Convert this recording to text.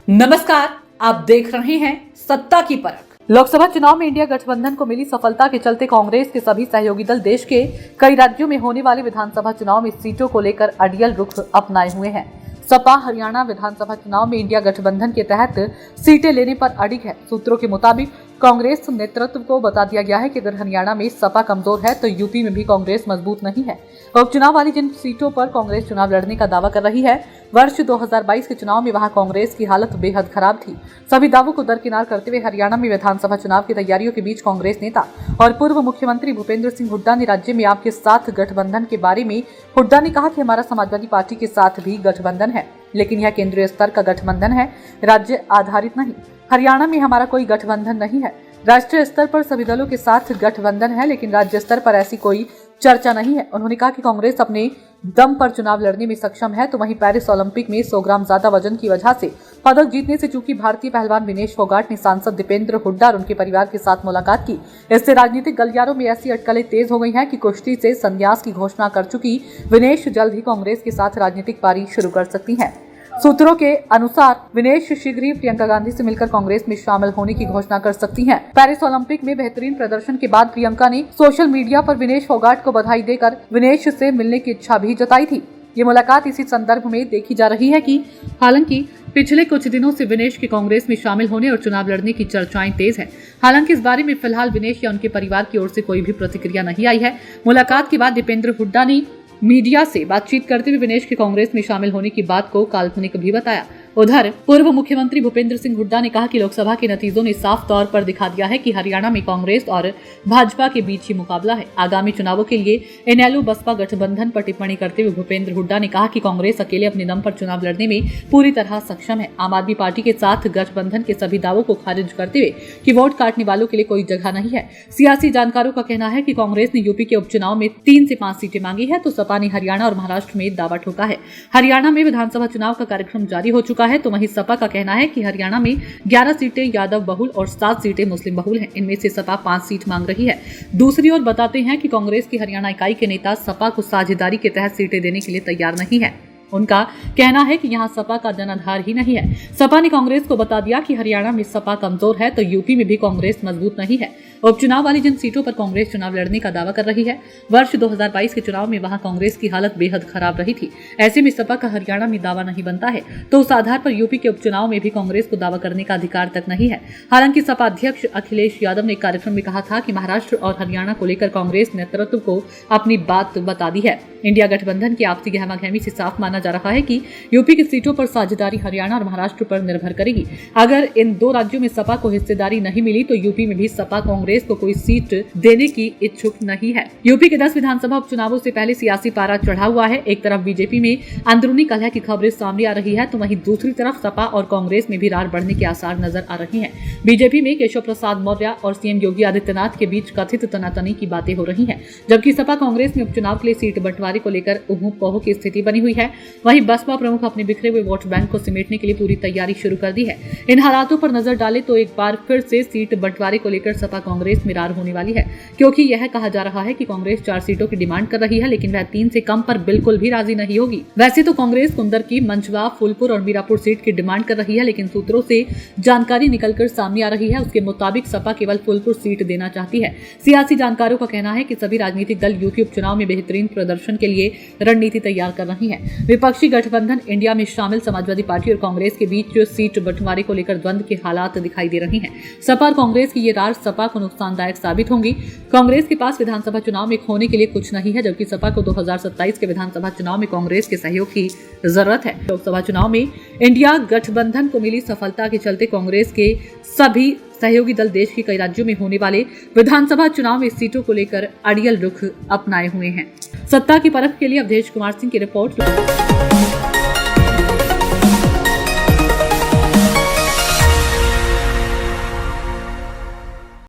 नमस्कार, आप देख रहे हैं सत्ता की परख। लोकसभा चुनाव में इंडिया गठबंधन को मिली सफलता के चलते कांग्रेस के सभी सहयोगी दल देश के कई राज्यों में होने वाले विधानसभा चुनाव में सीटों को लेकर अड़ियल रुख अपनाए हुए हैं। सपा हरियाणा विधानसभा चुनाव में इंडिया गठबंधन के तहत सीटें लेने पर अड़िग है। सूत्रों के मुताबिक कांग्रेस नेतृत्व को बता दिया गया है कि अगर हरियाणा में सपा कमजोर है तो यूपी में भी कांग्रेस मजबूत नहीं है। उपचुनाव वाली जिन सीटों पर कांग्रेस चुनाव लड़ने का दावा कर रही है, वर्ष 2022 के चुनाव में वहां कांग्रेस की हालत बेहद खराब थी। सभी दावों को दरकिनार करते हुए हरियाणा में विधानसभा चुनाव की तैयारियों के बीच कांग्रेस नेता और पूर्व मुख्यमंत्री भूपेंद्र सिंह हुड्डा ने राज्य में आपके साथ गठबंधन के बारे में हुड्डा ने कहा कि हमारा समाजवादी पार्टी के साथ भी गठबंधन है, लेकिन यह केंद्रीय स्तर का गठबंधन है, राज्य आधारित नहीं। हरियाणा में हमारा कोई गठबंधन नहीं है। राष्ट्रीय स्तर पर सभी दलों के साथ गठबंधन है, लेकिन राज्य स्तर पर ऐसी कोई चर्चा नहीं है। उन्होंने कहा कि कांग्रेस अपने दम पर चुनाव लड़ने में सक्षम है, तो वहीं पेरिस ओलंपिक में 100 ग्राम ज्यादा वजन की वजह से पदक जीतने से चूकी भारतीय पहलवान विनेश फोगाट ने सांसद दीपेंद्र हुड्डा और उनके परिवार के साथ मुलाकात की। इससे राजनीतिक गलियारों में ऐसी अटकलें तेज हो गई हैं कि कुश्ती से संन्यास की घोषणा कर चुकी विनेश जल्द ही कांग्रेस के साथ राजनीतिक पारी शुरू कर सकती हैं। सूत्रों के अनुसार विनेश शीघ्र ही प्रियंका गांधी से मिलकर कांग्रेस में शामिल होने की घोषणा कर सकती हैं। पेरिस ओलंपिक में बेहतरीन प्रदर्शन के बाद प्रियंका ने सोशल मीडिया पर विनेश फोगाट को बधाई देकर विनेश से मिलने की इच्छा भी जताई थी। ये मुलाकात इसी संदर्भ में देखी जा रही है कि हालांकि पिछले कुछ दिनों से विनेश के कांग्रेस में शामिल होने और चुनाव लड़ने की चर्चाएं तेज है। हालांकि इस बारे में फिलहाल विनेश या उनके परिवार की ओर से कोई भी प्रतिक्रिया नहीं आई है। मुलाकात के बाद दीपेंद्र हुड्डा ने मीडिया से बातचीत करते हुए विनेश के कांग्रेस में शामिल होने की बात को काल्पनिक भी बताया। उधर पूर्व मुख्यमंत्री भूपेंद्र सिंह हुड्डा ने कहा कि लोकसभा के नतीजों ने साफ तौर पर दिखा दिया है कि हरियाणा में कांग्रेस और भाजपा के बीच ही मुकाबला है। आगामी चुनावों के लिए इनेलो बसपा गठबंधन पर टिप्पणी करते हुए भूपेंद्र हुड्डा ने कहा कि कांग्रेस अकेले अपने दम पर चुनाव लड़ने में पूरी तरह सक्षम है। आम आदमी पार्टी के साथ गठबंधन के सभी दावों को खारिज करते हुए कि वोट काटने वालों के लिए कोई जगह नहीं है। सियासी जानकारों का कहना है कि कांग्रेस ने यूपी के उपचुनाव में 3 से 5 सीटें मांगी है, तो सपा ने हरियाणा और महाराष्ट्र में दावा ठोका है। हरियाणा में विधानसभा चुनाव का कार्यक्रम जारी हो चुका है, तो वहीं सपा का कहना है कि हरियाणा में 11 सीटें यादव बहुल और 7 सीटें मुस्लिम बहुल हैं। इनमें से सपा 5 सीट मांग रही है। दूसरी ओर बताते हैं कि कांग्रेस की हरियाणा इकाई के नेता सपा को साझेदारी के तहत सीटें देने के लिए तैयार नहीं है। उनका कहना है कि यहाँ सपा का जनाधार ही नहीं है। सपा ने कांग्रेस को बता दिया कि हरियाणा में सपा कमजोर है, तो यूपी में भी कांग्रेस मजबूत नहीं है। उपचुनाव वाली जिन सीटों पर कांग्रेस चुनाव लड़ने का दावा कर रही है, वर्ष 2022 के चुनाव में वहां कांग्रेस की हालत बेहद खराब रही थी। ऐसे में सपा का हरियाणा में दावा नहीं बनता है, तो उस आधार पर यूपी के उपचुनाव में भी कांग्रेस को दावा करने का अधिकार तक नहीं है। हालांकि सपा अध्यक्ष अखिलेश यादव ने एक कार्यक्रम में कहा था कि महाराष्ट्र और हरियाणा को लेकर कांग्रेस नेतृत्व को अपनी बात बता दी है। इंडिया गठबंधन की आपसी गहमागहमी से साफ माना जा रहा है कि यूपी की सीटों पर साझेदारी हरियाणा और महाराष्ट्र पर निर्भर करेगी। अगर इन 2 राज्यों में सपा को हिस्सेदारी नहीं मिली, तो यूपी में भी सपा कांग्रेस को कोई सीट देने की इच्छुक नहीं है। यूपी के 10 विधानसभा उपचुनावों से पहले सियासी पारा चढ़ा हुआ है। एक तरफ बीजेपी में अंदरूनी कलह की खबरें सामने आ रही है, तो वहीं दूसरी तरफ सपा और कांग्रेस में भी रार बढ़ने के आसार नजर आ रही हैं। बीजेपी में केशव प्रसाद मौर्य और सीएम योगी आदित्यनाथ के बीच कथित तनातनी की बातें हो रही हैं, जबकि सपा कांग्रेस में उपचुनाव के लिए सीट बंटवारे को लेकर उहू पहू की स्थिति बनी हुई है। वहीं बसपा प्रमुख अपने बिखरे हुए वोट बैंक को समेटने के लिए पूरी तैयारी शुरू कर दी है। इन हालातों पर नजर डालें तो एक बार फिर से सीट बंटवारे को लेकर सपा कांग्रेस में रार होने वाली है, क्योंकि यह कहा जा रहा है कि कांग्रेस 4 सीटों की डिमांड कर रही है, लेकिन वह 3 से कम पर बिल्कुल भी राजी नहीं होगी। वैसे तो कांग्रेस कुंदर की मंझवा, फूलपुर और मीरापुर सीट की डिमांड कर रही है, लेकिन सूत्रों से जानकारी निकलकर सामने आ रही है, उसके मुताबिक सपा केवल फूलपुर सीट देना चाहती है। सियासी जानकारों का कहना है कि सभी राजनीतिक दल यूपी उपचुनाव में बेहतरीन प्रदर्शन के लिए रणनीति तैयार कर रही है। विपक्षी गठबंधन इंडिया में शामिल समाजवादी पार्टी और कांग्रेस के बीच सीट बंटवारे को लेकर द्वंद्व के हालात दिखाई दे रहे हैं। सपा और कांग्रेस की ये रार सपा को नुकसानदायक साबित होंगी। कांग्रेस के पास विधानसभा चुनाव में खोने के लिए कुछ नहीं है, जबकि सपा को 2027 के विधानसभा चुनाव में कांग्रेस के सहयोग की जरूरत है। लोकसभा चुनाव में इंडिया गठबंधन को मिली सफलता के चलते कांग्रेस के सभी सहयोगी दल देश के कई राज्यों में होने वाले विधानसभा चुनाव में सीटों को लेकर अड़ियल रुख अपनाए हुए हैं। सत्ता की परख के लिए अवधेश कुमार सिंह की रिपोर्ट।